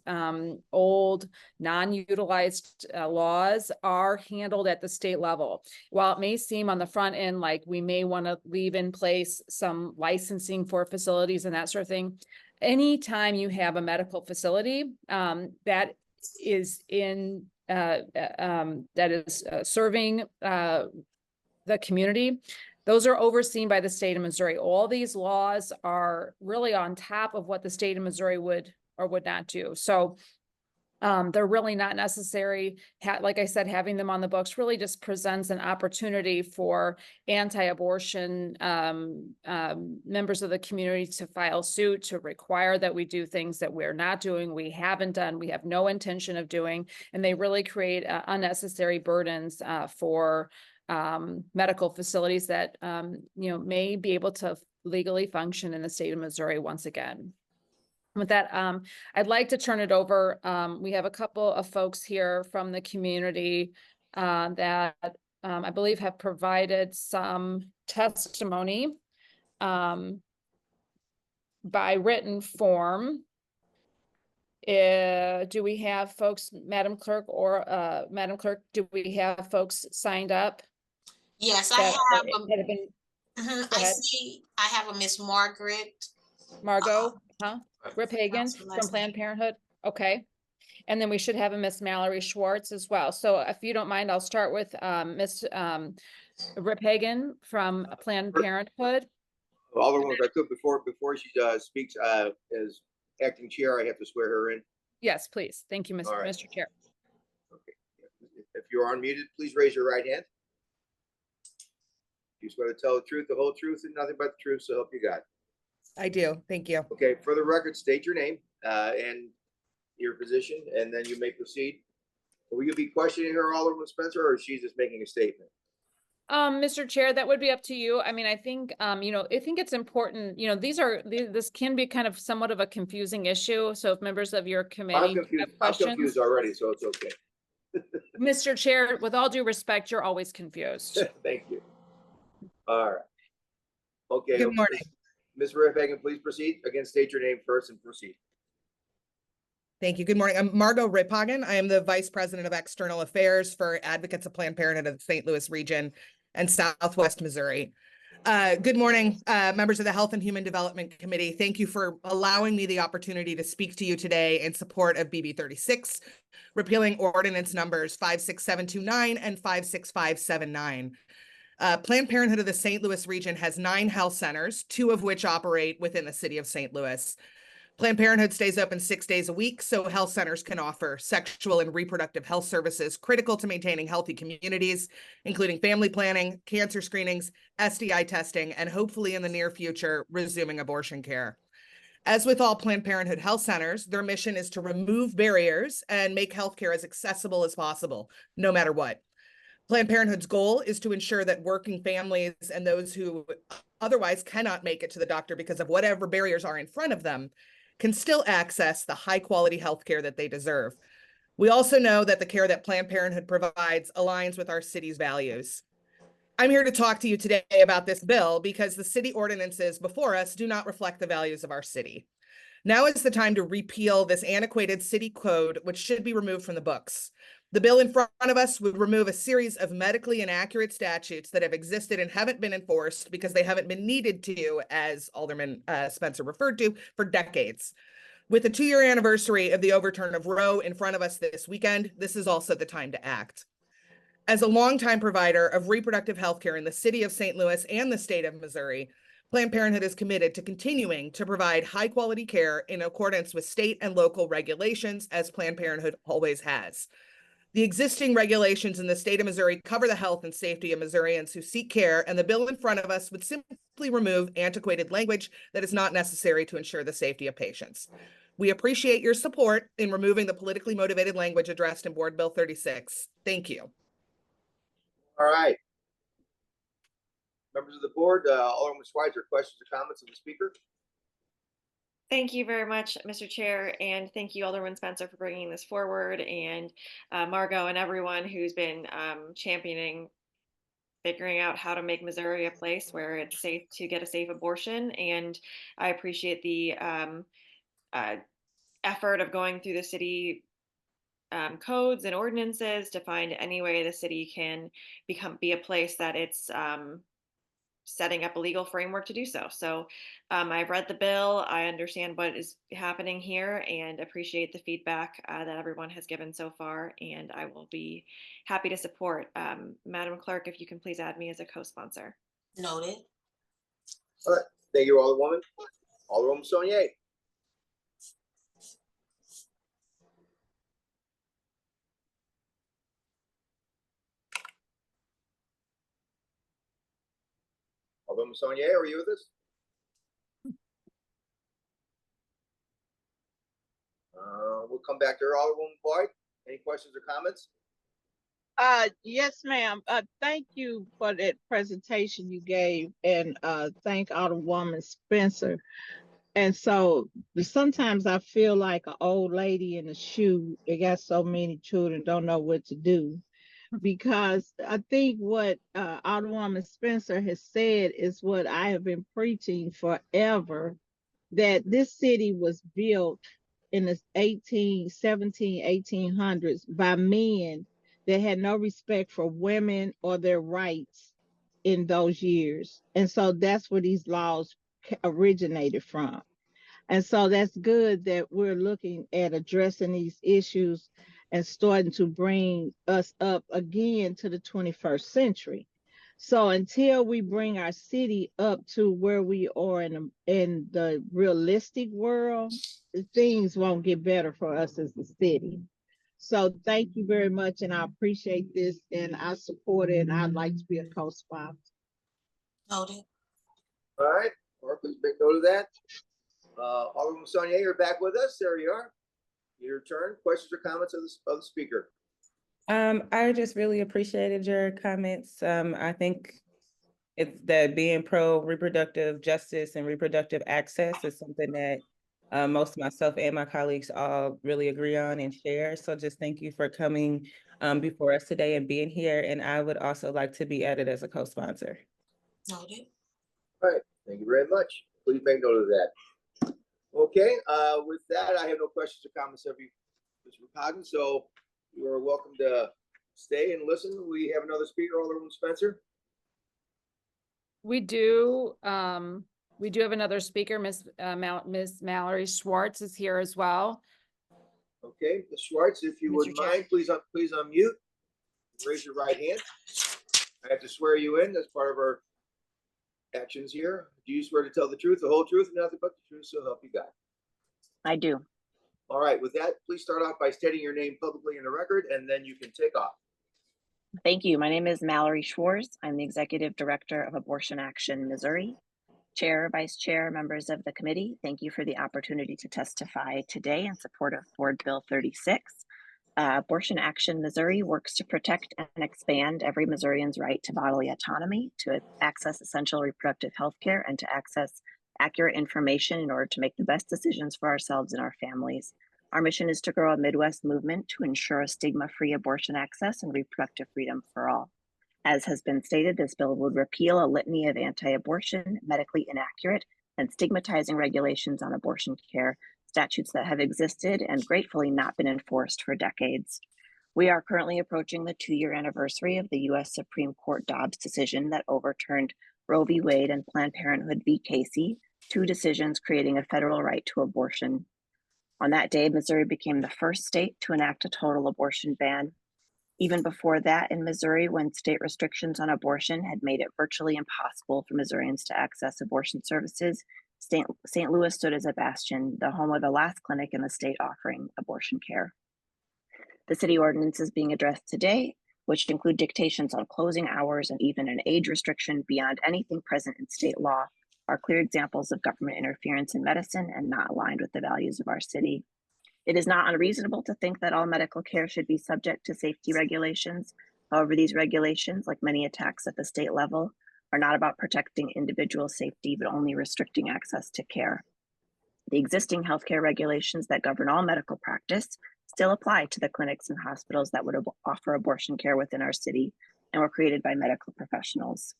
old non-utilized laws are handled at the state level. While it may seem on the front end like we may want to leave in place some licensing for facilities and that sort of thing, anytime you have a medical facility that is in serving the community, those are overseen by the state of Missouri. All these laws are really on top of what the state of Missouri would or would not do. So they're really not necessary. Like I said, having them on the books really just presents an opportunity for anti-abortion members of the community to file suit, to require that we do things that we're not doing, we haven't done, we have no intention of doing, and they really create unnecessary burdens for medical facilities that, you know, may be able to legally function in the state of Missouri once again. With that, I'd like to turn it over. We have a couple of folks here from the community that I believe have provided some testimony by written form. Do we have folks, Madam Clerk, do we have folks signed up? Yes, I that have. have been, I ahead. see. I have a Miss Margaret. Margot, Rip Hagan That's the from last Planned Parenthood. Okay. And then we should have a Miss Mallory Schwartz as well. So if you don't mind, I'll start with Miss Rip Hagan from Planned Parenthood. Alderwoman, if I could, before she speaks, as acting chair, I have to swear her in. Yes, please. Thank you, All right. Mr. Chair. Okay. If you are unmuted, please raise your right hand. You swear to tell the truth, the whole truth, and nothing but the truth, so help you God. I do. Thank you. Okay, for the record, state your name and your position, and then you may proceed. Will you be questioning her, Alderman Spencer, or is she just making a statement? Mr. Chair, that would be up to you. I mean, I think, you know, I think it's important, you know, this can be kind of somewhat of a confusing issue. So if members of your committee have questions. I'm confused already, so it's okay. Mr. Chair, with all due respect, you're always confused. Thank you. All right. Okay. Good morning. Ms. Riphagen, please proceed. Again, state your name first and proceed. Thank you. Good morning. I'm Margot Riphagen. I am the Vice President of External Affairs for Advocates of Planned Parenthood of the St. Louis region and Southwest Missouri. Good morning, members of the Health and Human Development Committee. Thank you for allowing me the opportunity to speak to you today in support of BB 36, repealing ordinance numbers 56729 and 56579. Planned Parenthood of the St. Louis region has 9 health centers, 2 of which operate within the city of St. Louis. Planned Parenthood stays open 6 days a week, so health centers can offer sexual and reproductive health services critical to maintaining healthy communities, including family planning, cancer screenings, STI testing, and hopefully in the near future, resuming abortion care. As with all Planned Parenthood health centers, their mission is to remove barriers and make healthcare as accessible as possible, no matter what. Planned Parenthood's goal is to ensure that working families and those who otherwise cannot make it to the doctor because of whatever barriers are in front of them can still access the high-quality health care that they deserve. We also know that the care that Planned Parenthood provides aligns with our city's values. I'm here to talk to you today about this bill because the city ordinances before us do not reflect the values of our city. Now is the time to repeal this antiquated city code, which should be removed from the books. The bill in front of us would remove a series of medically inaccurate statutes that have existed and haven't been enforced because they haven't been needed to, as Alderman Spencer referred to, for decades. With the 2-year anniversary of the overturn of Roe in front of us this weekend, this is also the time to act. As a longtime provider of reproductive health care in the city of St. Louis and the state of Missouri, Planned Parenthood is committed to continuing to provide high-quality care in accordance with state and local regulations, as Planned Parenthood always has. The existing regulations in the state of Missouri cover the health and safety of Missourians who seek care, and the bill in front of us would simply remove antiquated language that is not necessary to ensure the safety of patients. We appreciate your support in removing the politically motivated language addressed in Board Bill 36. Thank you. All right. Members of the board, Alderman Schweitzer, questions or comments of the speaker? Thank you very much, Mr. Chair, and thank you, Alderman Spencer, for bringing this forward, and Margot and everyone who's been championing figuring out how to make Missouri a place where it's safe to get a safe abortion. And I appreciate the effort of going through the city codes and ordinances to find any way the city can be a place that it's setting up a legal framework to do so. So I've read the bill. I understand what is happening here and appreciate the feedback that everyone has given so far. And I will be happy to support. Madam Clerk, if you can please add me as a co-sponsor. Noted. All right. Thank you, Alderwoman. Alderwoman Saunier. Alderwoman Saunier, are you with us? We'll come back to her. Alderwoman Boyd, any questions or comments? Yes, ma'am. Thank you for that presentation you gave, and thank Alderwoman Spencer. And so sometimes I feel like an old lady in a shoe. They got so many children, don't know what to do. Because I think what Alderwoman Spencer has said is what I have been preaching forever, that this city was built in the 1800s by men that had no respect for women or their rights in those years. And so that's where these laws originated from. And so that's good that we're looking at addressing these issues and starting to bring us up again to the 21st century. So until we bring our city up to where we are in the realistic world, things won't get better for us as a city. So thank you very much, and I appreciate this, and I support it, and I'd like to be a co-sponsor. Noted. All right, please make note of that. Alderwoman Saunier, you're back with us. There you are. Your turn. Questions or comments of the speaker? I just really appreciated your comments. I think it's that being pro reproductive justice and reproductive access is something that most of myself and my colleagues all really agree on and share. So just thank you for coming before us today and being here. And I would also like to be added as a co-sponsor. Noted. All right, thank you very much. Please make note of that. Okay, with that, I have no questions or comments of you, Mr. Coggan, so you are welcome to stay and listen. We have another speaker, Alderman Spencer. We do have another speaker. Miss Mallory Schwartz is here as well. Okay, Ms. Schwartz, if you would mind, please unmute. Raise your right hand. I have to swear you in. That's part of our actions here. Do you swear to tell the truth, the whole truth, and nothing but the truth, so help you God? I do. All right, with that, please start off by stating your name publicly in the record, and then you can take off. Thank you. My name is Mallory Schwartz. I'm the Executive Director of Abortion Action Missouri. Chair, Vice Chair, members of the committee, thank you for the opportunity to testify today in support of Board Bill 36. Abortion Action Missouri works to protect and expand every Missourian's right to bodily autonomy, to access essential reproductive health care, and to access accurate information in order to make the best decisions for ourselves and our families. Our mission is to grow a Midwest movement to ensure a stigma-free abortion access and reproductive freedom for all. As has been stated, this bill would repeal a litany of anti-abortion, medically inaccurate, and stigmatizing regulations on abortion care, statutes that have existed and gratefully not been enforced for decades. We are currently approaching the 2-year anniversary of the U.S. Supreme Court Dobbs decision that overturned Roe v. Wade and Planned Parenthood v. Casey, 2 decisions creating a federal right to abortion. On that day, Missouri became the first state to enact a total abortion ban. Even before that, in Missouri, when state restrictions on abortion had made it virtually impossible for Missourians to access abortion services, St. Louis stood as a bastion, the home of the last clinic in the state offering abortion care. The city ordinances being addressed today, which include dictations on closing hours and even an age restriction beyond anything present in state law, are clear examples of government interference in medicine and not aligned with the values of our city. It is not unreasonable to think that all medical care should be subject to safety regulations. However, these regulations, like many attacks at the state level, are not about protecting individual safety, but only restricting access to care. The existing healthcare regulations that govern all medical practice still apply to the clinics and hospitals that would offer abortion care within our city and were created by medical professionals.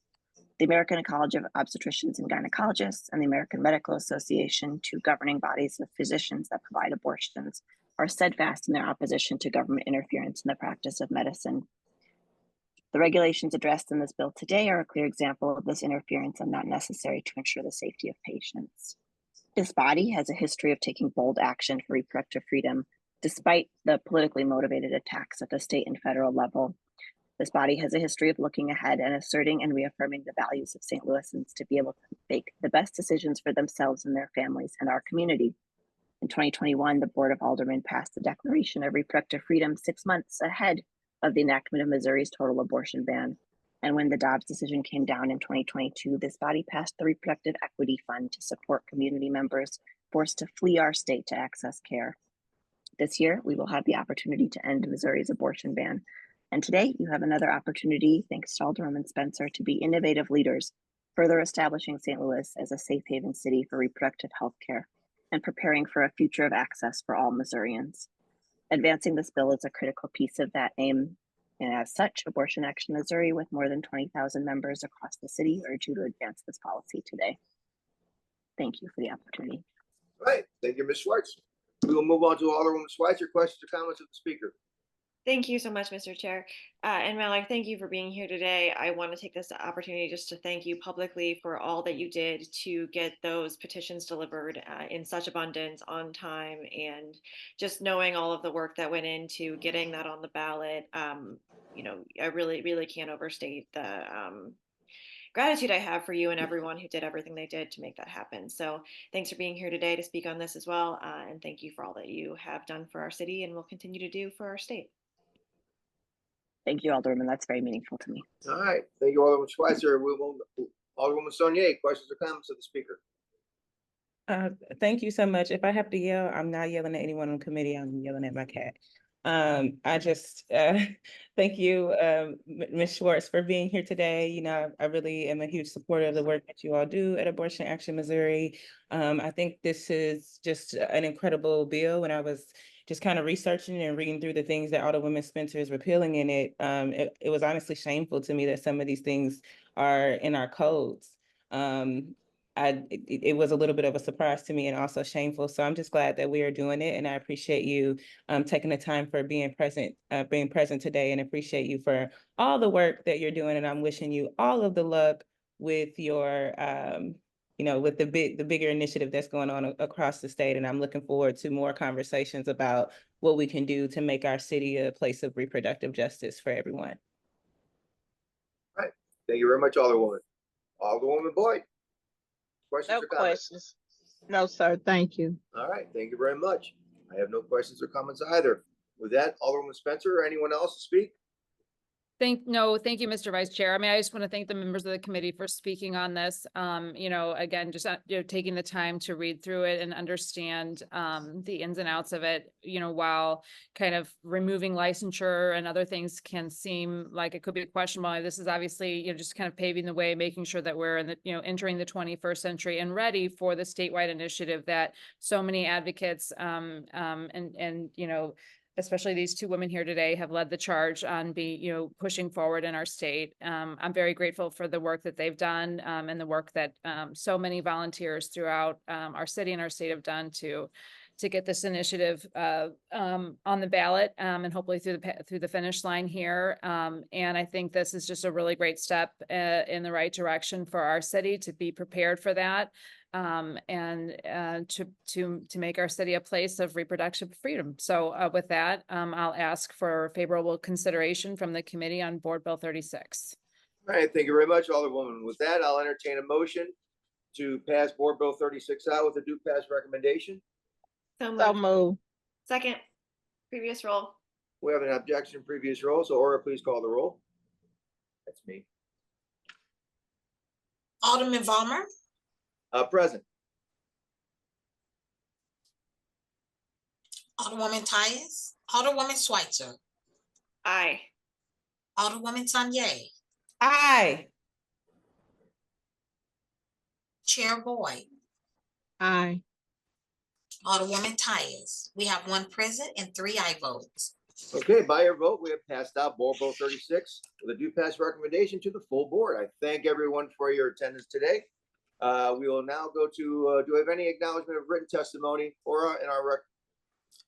The American College of Obstetricians and Gynecologists and the American Medical Association, 2 governing bodies of physicians that provide abortions, are steadfast in their opposition to government interference in the practice of medicine. The regulations addressed in this bill today are a clear example of this interference and not necessary to ensure the safety of patients. This body has a history of taking bold action for reproductive freedom, despite the politically motivated attacks at the state and federal level. This body has a history of looking ahead and asserting and reaffirming the values of St. Louisans to be able to make the best decisions for themselves and their families and our community. In 2021, the Board of Aldermen passed the Declaration of Reproductive Freedom 6 months ahead of the enactment of Missouri's total abortion ban. And when the Dobbs decision came down in 2022, this body passed the Reproductive Equity Fund to support community members forced to flee our state to access care. This year, we will have the opportunity to end Missouri's abortion ban. And today, you have another opportunity, thanks to Alderwoman Spencer, to be innovative leaders, further establishing St. Louis as a safe haven city for reproductive health care and preparing for a future of access for all Missourians. Advancing this bill is a critical piece of that aim, and as such, Abortion Action Missouri, with more than 20,000 members across the city, urge you to advance this policy today. Thank you for the opportunity. All right, thank you, Ms. Schwartz. We will move on to Alderwoman Schweitzer. Questions or comments of the speaker? Thank you so much, Mr. Chair. And Mallory, thank you for being here today. I want to take this opportunity just to thank you publicly for all that you did to get those petitions delivered in such abundance on time, and just knowing all of the work that went into getting that on the ballot. You know, I really can't overstate the gratitude I have for you and everyone who did everything they did to make that happen. So thanks for being here today to speak on this as well. And thank you for all that you have done for our city and will continue to do for our state. Thank you, Alderman. That's very meaningful to me. All right, thank you, Alderwoman Schweitzer. We will, Alderwoman Saunier, questions or comments of the speaker? Thank you so much. If I have to yell, I'm not yelling at anyone on committee, I'm yelling at my cat. I just thank you, Ms. Schwartz, for being here today. You know, I really am a huge supporter of the work that you all do at Abortion Action Missouri. I think this is just an incredible bill. When I was just kind of researching and reading through the things that Alderwoman Spencer is repealing in it, it was honestly shameful to me that some of these things are in our codes. It was a little bit of a surprise to me and also shameful. So I'm just glad that we are doing it, and I appreciate you taking the time for being present today, and appreciate you for all the work that you're doing. And I'm wishing you all of the luck with your, you know, with the bigger initiative that's going on across the state. And I'm looking forward to more conversations about what we can do to make our city a place of reproductive justice for everyone. All right, thank you very much, Alderwoman. Alderwoman Boyd. Questions No or comments? questions. No, sir. Thank you. All right, thank you very much. I have no questions or comments either. With that, Alderwoman Spencer or anyone else to speak? Thank you, Mr. Vice Chair. I mean, I just want to thank the members of the committee for speaking on this. Again, just taking the time to read through it and understand the ins and outs of it, while kind of removing licensure and other things can seem like it could be questionable. This is obviously, just kind of paving the way, making sure that we're in the, entering the 21st century and ready for the statewide initiative that so many advocates especially these two women here today have led the charge on pushing forward in our state. I'm very grateful for the work that they've done and the work that so many volunteers throughout our city and our state have done to get this initiative on the ballot and hopefully through the finish line here. And I think this is just a really great step in the right direction for our city to be prepared for that. And to make our city a place of reproductive freedom. So with that, I'll ask for favorable consideration from the Committee on Board Bill 36. All right, thank you very much, Alderwoman. With that, I'll entertain a motion to pass Board Bill 36 out with a due pass recommendation. So moved. Second, previous roll. We have an objection, previous roll, so Aura, please call the roll. That's me. Alderman Vollmer, Present. Alderwoman Tyus, Alderwoman Schweitzer, Aye. Alderwoman Tanya, Aye. Chair Boyd, Aye. Alderwoman Tyus. We have 1 present and 3 aye votes. Okay, by your vote, we have passed out Board Bill 36 with a due pass recommendation to the full board. I thank everyone for your attendance today. We will now go to, do we have any acknowledgement of written testimony or in our record?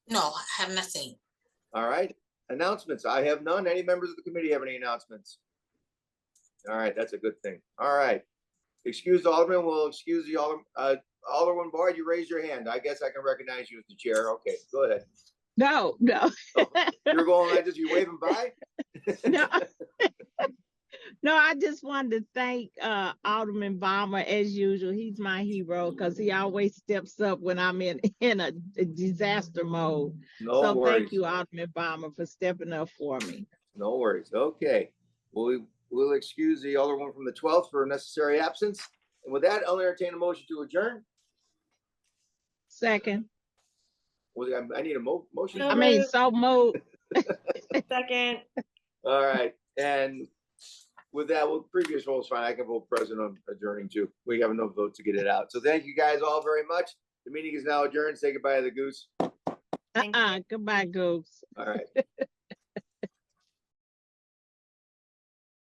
No, I have nothing. All right, announcements. I have none. Any members of the committee have any announcements? All right, that's a good thing. All right. Excuse the Alderman, we'll excuse the Alderman Boyd, you raised your hand. I guess I can recognize you as the chair. Okay, go ahead. No. Oh, you're going like this, you waving by? No. No, I just wanted to thank Alderman Vollmer as usual. He's my hero because he always steps up when I'm in a disaster mode. No worries. Thank you, Alderman Vollmer, for stepping up for me. No worries. Okay. We'll excuse the Alderman from the 12th for necessary absence. And with that, I'll entertain a motion to adjourn. Second. I need a motion. No. I mean, so moved. Second. All right. And with that, previous roll is fine. I can vote present on adjourning too. We have enough votes to get it out. So thank you guys all very much. The meeting is now adjourned. Say goodbye to the goose. Goodbye, Goose. All right.